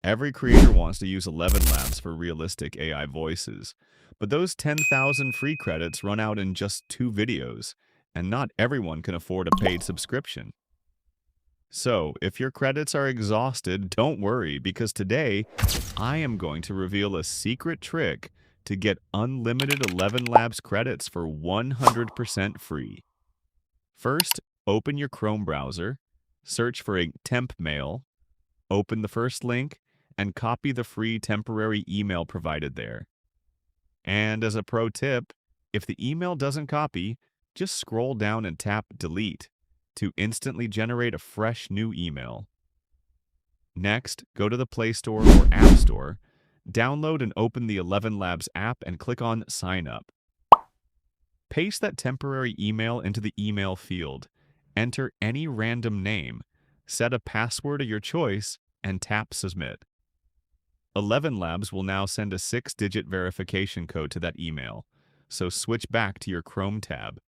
Every creator wants to use ElevenLabs for realistic AI voices, but those 10,000 free credits run out in just 2 videos, and not everyone can afford a paid subscription. So, if your credits are exhausted, don't worry, because today I am going to reveal a secret trick to get unlimited ElevenLabs credits for 100% free. First, open your Chrome browser, search for a temp mail, open the first link, and copy the free temporary email provided there. And as a pro tip, if the email doesn't copy, just scroll down and tap Delete to instantly generate a fresh new email. Next, go to the Play Store or App Store, download and open the ElevenLabs app and click on Sign Up. Paste that temporary email into the email field, enter any random name, set a password of your choice, and tap Submit. ElevenLabs will now send a 6-digit verification code to that email, so switch back to your Chrome tab.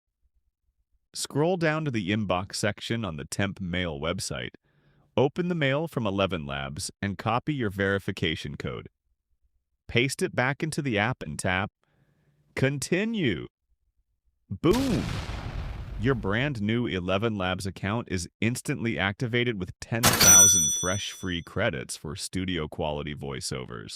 Scroll down to the inbox section on the temp mail website, open the mail from ElevenLabs, and copy your verification code. Paste it back into the app and tap Continue. Boom! Your brand new ElevenLabs account is instantly activated with 10,000 fresh free credits for studio quality voiceovers.